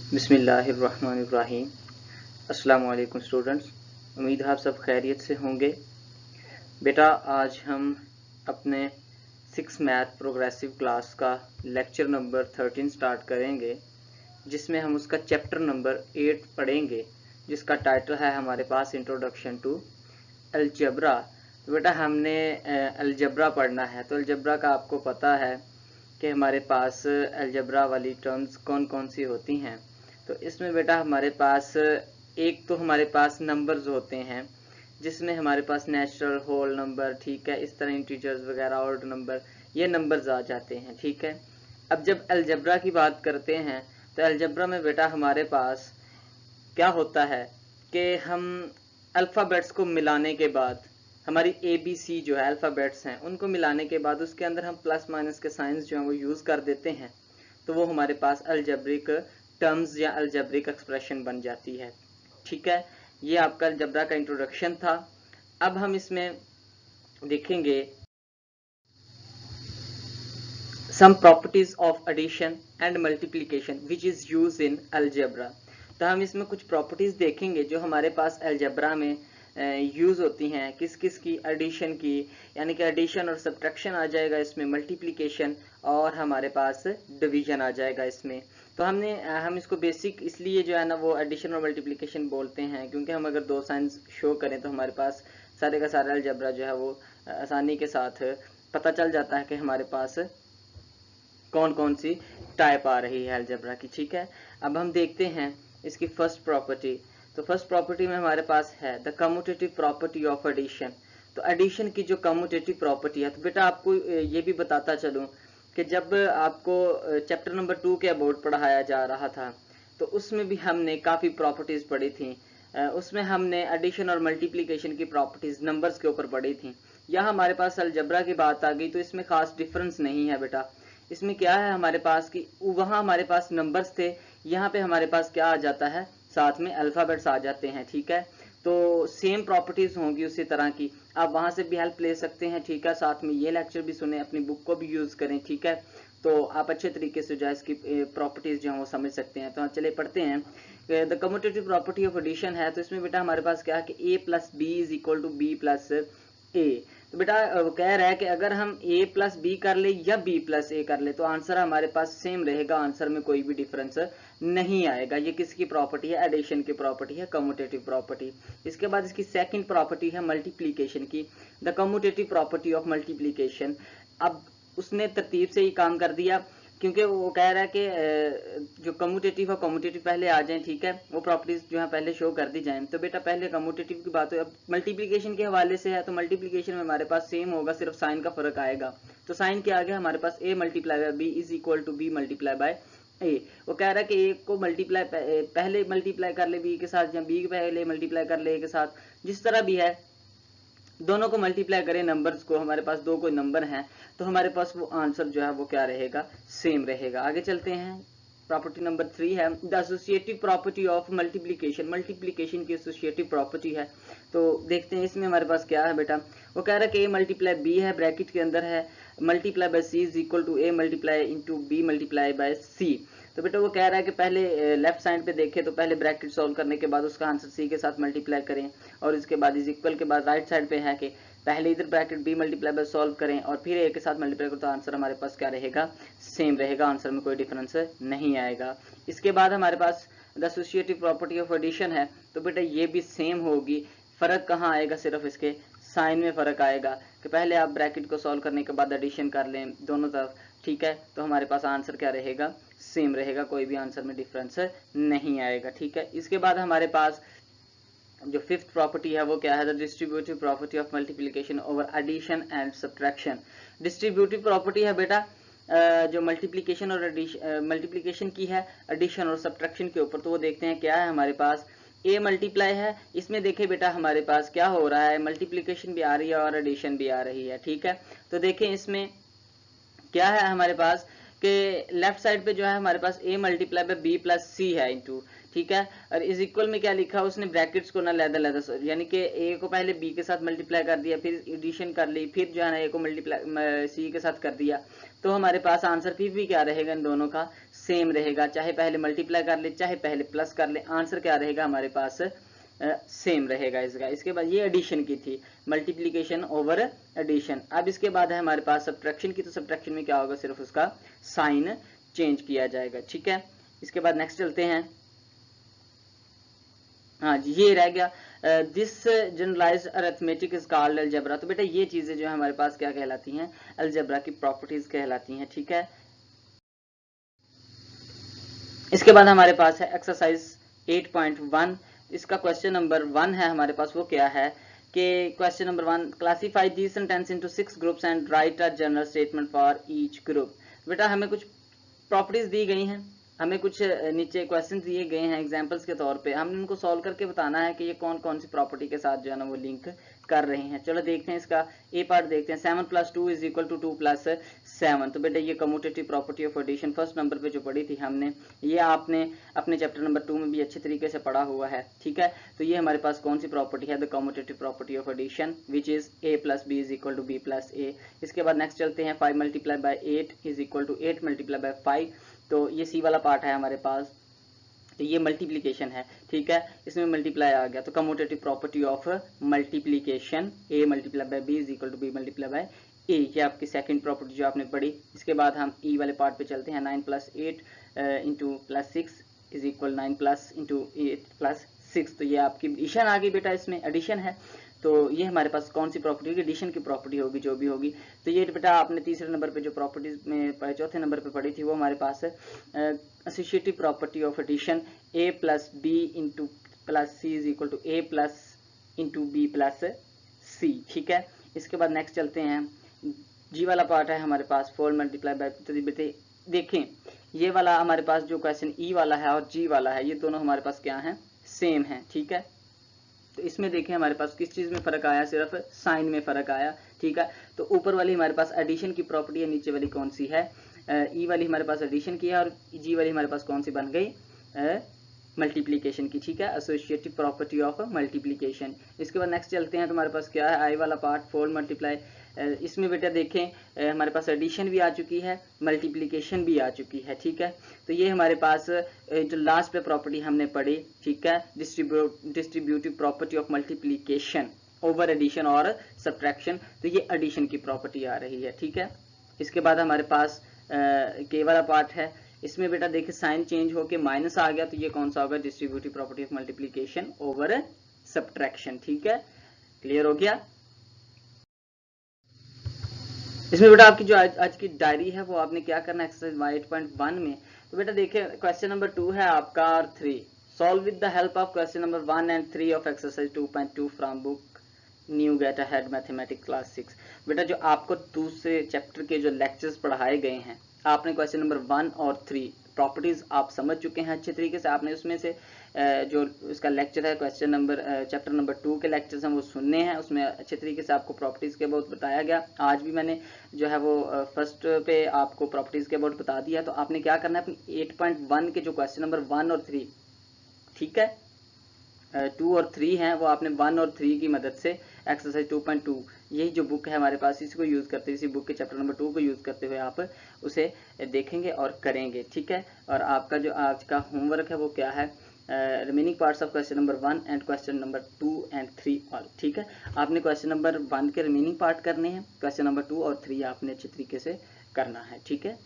बिस्मिल्लाहिर्रहमानिर्रहीम। अस्सलाम वालेकुम स्टूडेंट्स, उम्मीद है आप सब खैरियत से होंगे। बेटा आज हम अपने 6 मैथ प्रोग्रेसिव क्लास का लेक्चर नंबर 13 स्टार्ट करेंगे, जिसमें हम उसका चैप्टर नंबर 8 पढ़ेंगे, जिसका टाइटल है हमारे पास इंट्रोडक्शन टू अलजेब्रा। तो बेटा हमने अलजेब्रा पढ़ना है, तो अलजेब्रा का आपको पता है कि हमारे पास अलजेब्रा वाली टर्म्स कौन कौन सी होती हैं। तो इसमें बेटा हमारे पास एक तो हमारे पास नंबर्स होते हैं, जिसमें हमारे पास नेचुरल, होल नंबर, ठीक है, इस तरह इंटीजर्स वगैरह, ऑड नंबर, ये नंबर्स आ जाते हैं, ठीक है। अब जब अलजेब्रा की बात करते हैं तो अलजेब्रा में बेटा हमारे पास क्या होता है कि हम अल्फ़ाबेट्स को मिलाने के बाद, हमारी ABC जो है अल्फ़ाबेट्स हैं, उनको मिलाने के बाद उसके अंदर हम प्लस माइनस के साइंस जो है वो यूज़ कर देते हैं, तो वो हमारे पास अलजेब्रिक टर्म्स या अलजेब्रिक एक्सप्रेशन बन जाती है, ठीक है। ये आपका अलजेब्रा का इंट्रोडक्शन था। अब हम इसमें देखेंगे some properties of addition and multiplication which is used in algebra. तो हम इसमें कुछ प्रॉपर्टीज देखेंगे जो हमारे पास अलजेब्रा में यूज होती हैं, किस किस की, एडिशन की, यानी कि एडिशन और सब्ट्रैक्शन आ जाएगा इसमें, मल्टीप्लिकेशन और हमारे पास डिवीजन आ जाएगा इसमें। तो हम इसको बेसिक इसलिए जो है ना वो एडिशन और मल्टीप्लिकेशन बोलते हैं, क्योंकि हम अगर दो साइंस शो करें तो हमारे पास सारे का सारा अलजेब्रा जो है वो आसानी के साथ पता चल जाता है कि हमारे पास कौन कौन सी टाइप आ रही है अलजेब्रा की, ठीक है। अब हम देखते हैं इसकी फर्स्ट प्रॉपर्टी। तो फर्स्ट प्रॉपर्टी में हमारे पास है the commutative property of addition. तो एडिशन की जो कम्यूटेटिव प्रॉपर्टी है, तो बेटा आपको ये भी बताता चलूं कि जब आपको चैप्टर नंबर 2 के अबाउट पढ़ाया जा रहा था, तो उसमें भी हमने काफ़ी प्रॉपर्टीज़ पढ़ी थी। उसमें हमने एडिशन और मल्टीप्लिकेशन की प्रॉपर्टीज़ नंबर्स के ऊपर पढ़ी थी। यहाँ हमारे पास अलजेब्रा की बात आ गई तो इसमें खास डिफरेंस नहीं है बेटा। इसमें क्या है हमारे पास कि वहाँ हमारे पास नंबर्स थे, यहाँ पे हमारे पास क्या आ जाता है, साथ में अल्फ़ाबेट्स आ जाते हैं, ठीक है। तो सेम प्रॉपर्टीज होंगी उसी तरह की, आप वहाँ से भी हेल्प ले सकते हैं, ठीक है। साथ में ये लेक्चर भी सुने, अपनी बुक को भी यूज़ करें, ठीक है। तो आप अच्छे तरीके से जो है इसकी प्रॉपर्टीज जो है वो समझ सकते हैं। तो चलिए पढ़ते हैं। The commutative property of addition है, तो इसमें बेटा हमारे पास क्या है कि A plus B is equal to B plus A. तो बेटा कह रहा है कि अगर हम a प्लस बी कर ले या b प्लस ए कर ले तो आंसर हमारे पास सेम रहेगा, आंसर में कोई भी डिफरेंस नहीं आएगा। ये किसकी प्रॉपर्टी है, एडिशन की प्रॉपर्टी है, कम्यूटेटिव प्रॉपर्टी। इसके बाद इसकी सेकंड प्रॉपर्टी है मल्टीप्लिकेशन की, the commutative property of multiplication. अब उसने तरतीब से ही काम कर दिया, क्योंकि वो कह रहा है कि जो कम्यूटेटिव है कम्यूटेटिव पहले आ जाए, ठीक है, वो प्रॉपर्टीज जो है पहले शो कर दी जाए। तो बेटा पहले कम्यूटेटिव की बात हो। अब मल्टीप्लिकेशन के हवाले से है, तो मल्टीप्लिकेशन में हमारे पास सेम होगा, सिर्फ साइन का फर्क आएगा। तो साइन क्या आ गया हमारे पास, a multiply by B is equal to B multiply by A. वो कह रहा है कि ए को मल्टीप्लाई पहले मल्टीप्लाई कर ले बी के साथ, या बी पहले मल्टीप्लाई कर ले ए के साथ, जिस तरह भी है दोनों को मल्टीप्लाई करें नंबर्स को, हमारे पास दो कोई नंबर हैं, तो हमारे पास वो आंसर जो है वो क्या रहेगा, सेम रहेगा। आगे चलते हैं। प्रॉपर्टी नंबर 3 है the associative property of multiplication. Multiplication की एसोसिएटिव प्रॉपर्टी है। तो देखते हैं इसमें हमारे पास क्या है बेटा। वो कह रहा है कि ए मल्टीप्लाई बी है, ब्रैकेट के अंदर है, multiply by C is equal to A multiply into B multiply by C. तो बेटा वो कह रहा है कि पहले लेफ्ट साइड पे देखें तो पहले ब्रैकेट सॉल्व करने के बाद उसका आंसर सी के साथ मल्टीप्लाई करें, और इसके बाद इज इक्वल के बाद राइट साइड पे है कि पहले इधर bracket B multiply by solve करें और फिर ए के साथ मल्टीप्लाई करें, तो आंसर हमारे पास क्या रहेगा, सेम रहेगा, आंसर में कोई डिफरेंस नहीं आएगा। इसके बाद हमारे पास the associative property of addition है। तो बेटा ये भी सेम होगी, फर्क कहाँ आएगा, सिर्फ इसके साइन में फर्क आएगा कि पहले आप ब्रैकेट को सॉल्व करने के बाद एडिशन कर लें दोनों तरफ, ठीक है, तो हमारे पास आंसर क्या रहेगा, सेम रहेगा, कोई भी आंसर में डिफरेंस नहीं आएगा, ठीक है। इसके बाद हमारे पास जो फिफ्थ प्रॉपर्टी है वो क्या है, the distributive property of multiplication over addition and subtraction. Distributive property है बेटा जो मल्टीप्लिकेशन और मल्टीप्लिकेशन की है एडिशन और सब्ट्रैक्शन के ऊपर। तो वो देखते हैं क्या है हमारे पास, a मल्टीप्लाई है, इसमें देखें बेटा हमारे पास क्या हो रहा है, मल्टीप्लिकेशन भी आ रही है और एडिशन भी आ रही है, ठीक है। तो देखें इसमें क्या है हमारे पास कि लेफ्ट साइड पे जो है हमारे पास a multiply by b plus C है इंटू, ठीक है, और इज इक्वल में क्या लिखा है उसने, ब्रैकेट्स को ना लहदा यानी कि a को पहले b के साथ मल्टीप्लाई कर दिया, फिर एडिशन कर ली, फिर जो है ना a को मल्टीप्लाई c के साथ कर दिया, तो हमारे पास आंसर फिर भी क्या रहेगा, इन दोनों का सेम रहेगा, चाहे पहले मल्टीप्लाई कर ले चाहे पहले प्लस कर ले, आंसर क्या रहेगा हमारे पास सेम रहेगा इसका। इसके बाद ये एडिशन की थी, मल्टीप्लीकेशन ओवर एडिशन। अब इसके बाद है हमारे पास सब्ट्रैक्शन की, तो सब्ट्रैक्शन में क्या होगा, सिर्फ उसका साइन चेंज किया जाएगा, ठीक है। इसके बाद नेक्स्ट चलते हैं। हाँ जी, ये रह गया this generalised arithmetic is called algebra. तो बेटा ये चीजें जो है हमारे पास क्या कहलाती हैं, अलजेब्रा की प्रॉपर्टीज कहलाती हैं, ठीक है। इसके बाद हमारे पास है एक्सरसाइज 8.1। इसका क्वेश्चन नंबर 1 है हमारे पास, वो क्या है कि question number 1, classify these sentence into 6 groups and right a general statement for each group. बेटा हमें कुछ प्रॉपर्टीज दी गई हैं, हमें कुछ नीचे क्वेश्चन दिए गए हैं एग्जांपल्स के तौर पे, हमने उनको सॉल्व करके बताना है कि ये कौन कौन सी प्रॉपर्टी के साथ जो है ना वो लिंक कर रहे हैं। चलो देखते हैं इसका ए पार्ट देखते हैं। 7 + 2 = 2 + 7। तो बेटा ये commutative property of addition first number पे जो पढ़ी थी हमने, ये आपने अपने चैप्टर नंबर 2 में भी अच्छे तरीके से पढ़ा हुआ है, ठीक है। तो ये हमारे पास कौन सी प्रॉपर्टी है, the commutative property of addition which is a + b = b + a। इसके बाद नेक्स्ट चलते हैं 5 × 8 = 8 × 5। तो ये सी वाला पार्ट है हमारे पास, तो ये मल्टीप्लीकेशन है, ठीक है, इसमें मल्टीप्लाई आ गया। तो commutative property of multiplication a × b = b × a, ये आपकी सेकंड प्रॉपर्टी जो आपने पढ़ी। इसके बाद हम ई वाले पार्ट पे चलते हैं। 9 + 8 × 6 = 9 + 8 + 6। तो ये आपकी एडिशन आ गई बेटा, इसमें एडिशन है। तो ये हमारे पास कौन सी प्रॉपर्टी होगी, एडिशन की प्रॉपर्टी होगी जो भी होगी। तो ये बेटा आपने तीसरे नंबर पे जो प्रॉपर्टीज में चौथे नंबर पे पढ़ी थी वो हमारे पास है associative property of addition a + b + c = a + b + c, ठीक है। इसके बाद नेक्स्ट चलते हैं, जी वाला पार्ट है हमारे पास 4 × बेटे देखें, ये वाला हमारे पास जो क्वेश्चन ई वाला है और जी वाला है, ये दोनों हमारे पास क्या है, सेम है, ठीक है। तो इसमें देखें हमारे पास किस चीज में फर्क आया, सिर्फ साइन में फर्क आया, ठीक है। तो ऊपर वाली हमारे पास एडिशन की प्रॉपर्टी है, नीचे वाली कौन सी है, ई वाली हमारे पास एडिशन की है और जी वाली हमारे पास कौन सी बन गई, मल्टीप्लीकेशन की, ठीक है, एसोसिएटिव प्रॉपर्टी ऑफ मल्टीप्लीकेशन। इसके बाद नेक्स्ट चलते हैं, तो हमारे पास क्या है, आई वाला पार्ट 4 × इसमें बेटा देखें हमारे पास एडिशन भी आ चुकी है, मल्टीप्लीकेशन भी आ चुकी है, ठीक है। तो ये हमारे पास जो लास्ट पे प्रॉपर्टी हमने पढ़ी, ठीक है, distributive property of multiplication over addition और सब्ट्रैक्शन, तो ये एडिशन की प्रॉपर्टी आ रही है, ठीक है। इसके बाद हमारे पास के वाला पार्ट है, इसमें बेटा देखिए साइन चेंज होके माइनस आ गया, तो ये कौन सा होगा, distributive property of multiplication over subtraction, ठीक है। क्लियर हो गया। इसमें बेटा आपकी जो आज की डायरी है वो आपने क्या करना है एक्सरसाइज 8.1 में। तो बेटा देखिए क्वेश्चन नंबर 2 है आपका और 3, solve with the help of question number 1 and 3 of exercise 2.2 from book new get ahead mathematics class 6। बेटा जो आपको दूसरे चैप्टर के जो लेक्चर्स पढ़ाए गए हैं, आपने क्वेश्चन नंबर 1 और 3 प्रॉपर्टीज आप समझ चुके हैं अच्छे तरीके से, आपने उसमें से जो उसका लेक्चर है क्वेश्चन नंबर चैप्टर नंबर 2 के लेक्चर्स हैं वो सुनने हैं, उसमें अच्छे तरीके से आपको प्रॉपर्टीज के अबाउट बताया गया। आज भी मैंने जो है वो फर्स्ट पे आपको प्रॉपर्टीज के अबाउट बता दिया। तो आपने क्या करना है, अपनी 8.1 के जो क्वेश्चन नंबर 1 और 3, ठीक है, 2 और 3 हैं, वो आपने 1 और 3 की मदद से एक्सरसाइज 2.2 यही जो बुक है हमारे पास, इसी को यूज करते हुए, इसी बुक के चैप्टर नंबर 2 को यूज करते हुए आप उसे देखेंगे और करेंगे, ठीक है। और आपका जो आज का होमवर्क है वो क्या है, remaining parts of question number 1 and question number 2 and 3 all, ठीक है। आपने क्वेश्चन नंबर 1 के रिमेनिंग पार्ट करने हैं, क्वेश्चन नंबर 2 और 3 आपने अच्छे तरीके से करना है, ठीक है।